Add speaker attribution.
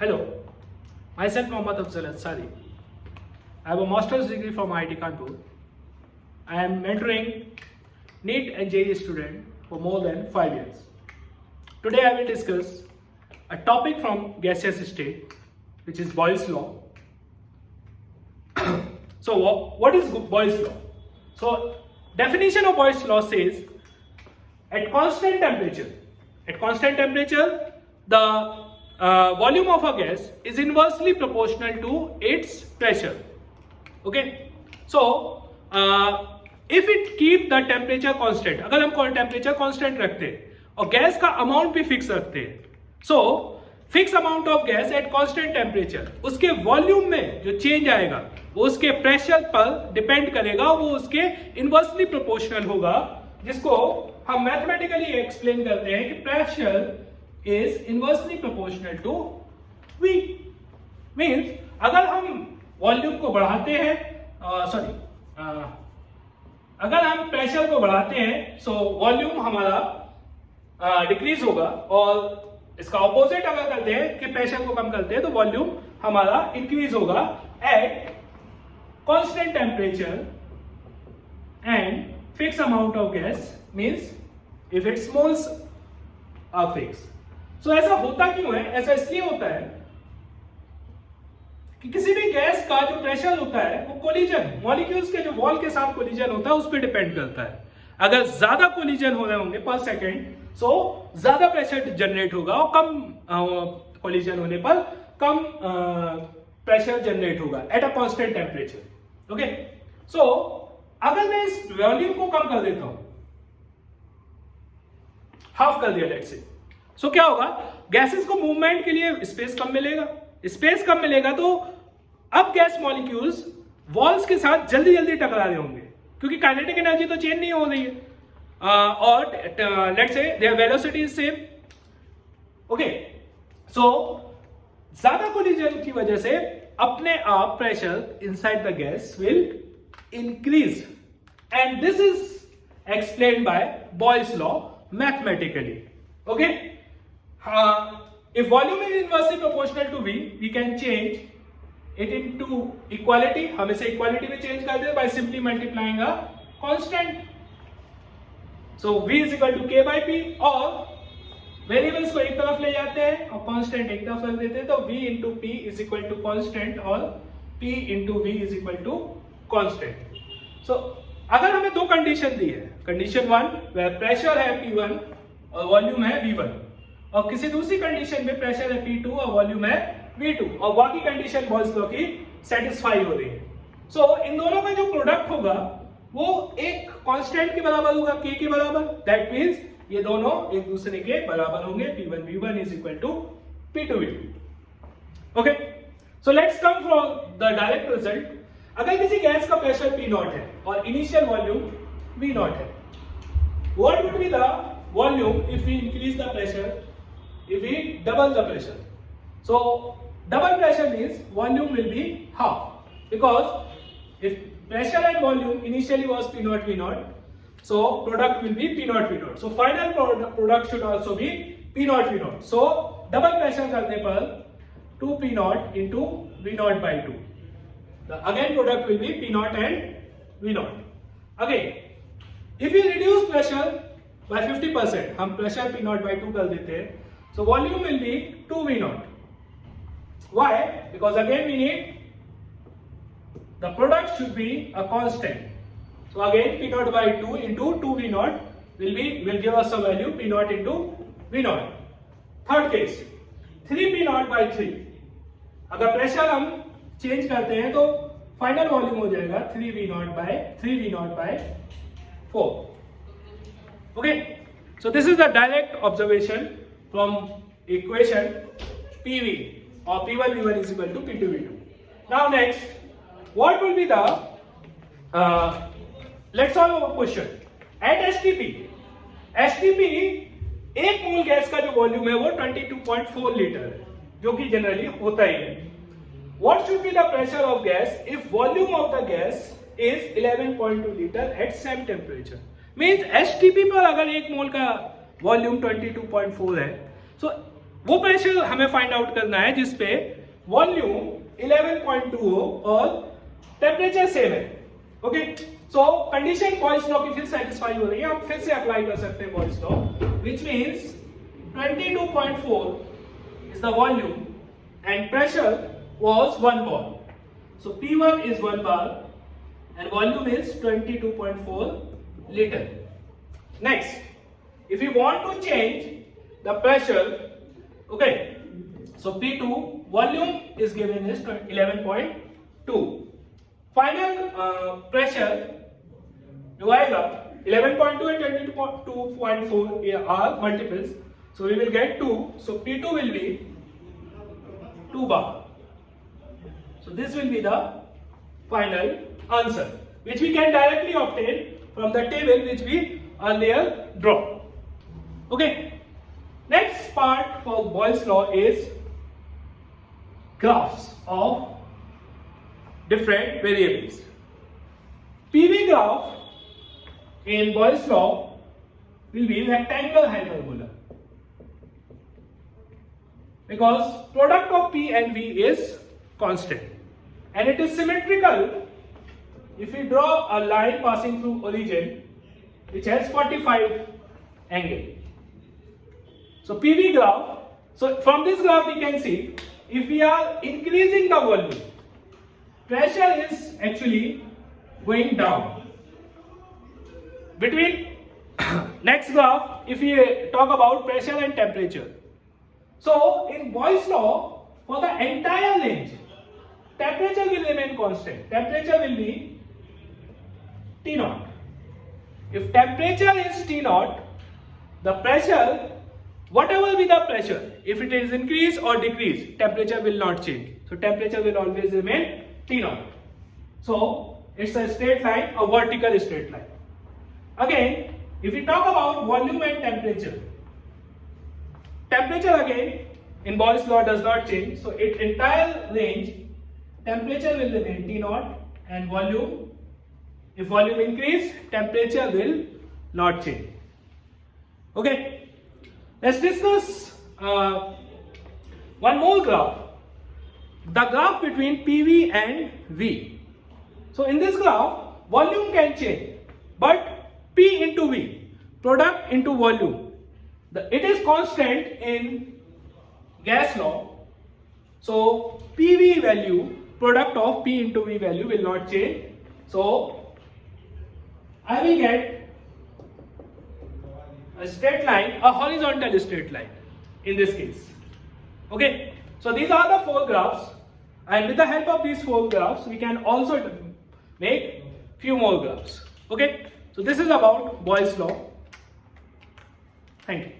Speaker 1: Hello, myself Mohammad Afzal Ansari. I have a master's degree from IIT Kanpur. I am mentoring NEET and JEE students for more than 5 years. Today I will discuss a topic from gaseous state, which is Boyle's law. So what is Boyle's law? So definition of Boyle's law says at constant temperature, the volume of a gas is inversely proportional to its pressure. Okay, so if it keep the temperature constant, अगर हम temperature constant रखते हैं और gas का amount भी fix रखते हैं, so fix amount of gas at constant temperature, उसके वॉल्यूम में जो चेंज आएगा वो उसके प्रेशर पर डिपेंड करेगा, वो उसके इनवर्सली प्रोपोर्शनल होगा, जिसको हम मैथमेटिकली एक्सप्लेन करते हैं कि pressure is inversely proportional to V. Means अगर हम वॉल्यूम को बढ़ाते हैं, अगर हम प्रेशर को बढ़ाते हैं सो वॉल्यूम हमारा डिक्रीज होगा, और इसका ऑपोजिट अगर करते हैं कि प्रेशर को कम करते हैं तो वॉल्यूम हमारा इंक्रीज होगा at constant temperature and fix amount of gas, means if it's moles are fix. So ऐसा होता क्यों है? ऐसा इसलिए होता है कि किसी भी गैस का जो प्रेशर होता है वो कोलिजन, मॉलिक्यूल्स के जो वॉल के साथ कोलिजन होता है उस पर डिपेंड करता है. अगर ज्यादा कोलिजन हो रहे होंगे पर सेकेंड सो ज्यादा प्रेशर जनरेट होगा, और कम कोलिजन होने पर कम प्रेशर जनरेट होगा at a constant temperature. Okay, so अगर मैं इस वॉल्यूम को कम कर देता हूं, हाफ कर दिया लेट्स से, सो क्या होगा? गैसेस को मूवमेंट के लिए स्पेस कम मिलेगा. स्पेस कम मिलेगा तो अब गैस मॉलिक्यूल्स वॉल्स के साथ जल्दी जल्दी टकरा रहे होंगे, क्योंकि काइनेटिक एनर्जी तो चेंज नहीं हो रही है, और let's say their velocity is same. Okay, so ज्यादा कोलिजन की वजह से अपने आप pressure inside the gas will increase, and this is explained by Boyle's law mathematically. Okay, if volume is inversely proportional to V, we can change it into equality. हम इसे equality में change कर दें by simply multiplying a constant. So V is equal to K by P, और variables को एक तरफ ले जाते हैं और constant एक तरफ रख देते हैं, तो V into P is equal to constant और P into V is equal to constant. So अगर हमें दो कंडीशन दी है, कंडीशन 1 where प्रेशर है P1 और वॉल्यूम है V1, और किसी दूसरी कंडीशन में प्रेशर है P2 और वॉल्यूम है V2, और बाकी कंडीशन बॉयल्स लॉ की सेटिस्फाई हो रही है. सो इन दोनों में जो प्रोडक्ट होगा वो एक कांस्टेंट के बराबर होगा, K के बराबर. दैट मींस ये दोनों एक दूसरे के बराबर होंगे. P1 V1 is equal to P2 V2. Okay, so let's come from the direct result. अगर किसी गैस का प्रेशर P0 है और इनिशियल वॉल्यूम V0 है, what would be the volume if we increase the pressure, if we double the pressure? So double pressure means volume will be half, because if pressure and volume initially was P0 V0, so product will be P0 V0. So final product should also be P0 V0. So double pressure करने पर 2 P0 into V0 by 2. The again product will be P0 and V0. Again, if you reduce pressure by 50%, हम pressure P0 by 2 कर देते हैं, so volume will be 2 V0. Why? Because again we need the product should be a constant. So again P0 by 2 into 2 V0 will give us a value P0 into V0. Third case, 3 P0 by 3. अगर pressure हम change करते हैं तो final volume हो जाएगा 3 V0 by 4. Okay, so this is the direct observation from equation PV, or P1 V1 is equal to P2 V2. Now next, what will be the let's solve a question at STP. एक मोल gas का जो volume है वो 22.4 litre है, जो कि generally होता ही है. What should be the pressure of gas if volume of the gas is 11.2 liter at same temperature? Means STP पर अगर एक मोल का वॉल्यूम 22.4 है, सो वो प्रेशर हमें फाइंड आउट करना है जिसपे वॉल्यूम 11.20 और टेम्परेचर सेम है. ओके, सो कंडीशन बॉयल्स लॉ की फिर सेटिस्फाई हो रही है. आप फिर से अप्लाई कर सकते हैं Boyle's law, which means 22.4 is the volume and pressure was 1 bar. So P1 is 1 bar and volume is 22.4 liter. Next, if you want to change the pressure, okay, so P2 volume is given as 11.2. Final pressure जो आएगा 11.2 and 22.4 are multiples, so we will get 2. So P2 will be 2 bar. So this will be the final answer, which we can directly obtain from the table which we earlier draw. Okay. Next part for Boyle's law is graphs of different variables. PV graph in Boyle's law will be rectangular hyperbola, because product of P and V is constant and it is symmetrical if we draw a line passing through origin which has 45 angle. So PV graph, so from this graph we can see if we are increasing the volume, pressure is actually going down. Between next graph, if we talk about pressure and temperature, so in Boyle's law, for the entire range, temperature will remain constant. Temperature will be T naught. If temperature is T naught, the pressure, whatever be the pressure, if it is increase or decrease, temperature will not change. So temperature will always remain T naught. So it's a straight line, a vertical straight line. Again, if we talk about volume and temperature, temperature again in Boyle's law does not change. So its entire range, temperature will remain T naught and volume, if volume increase, temperature will not change. Okay, let's discuss one more graph, the graph between PV and V. So in this graph, volume can change, but P into V, product into volume, it is constant in gas law. So PV value, product of P into V value will not change. So I will get a straight line, a horizontal straight line in this case. Okay, so these are the 4 graphs, and with the help of these 4 graphs we can also make few more graphs. Okay, so this is about Boyle's law. Thank you.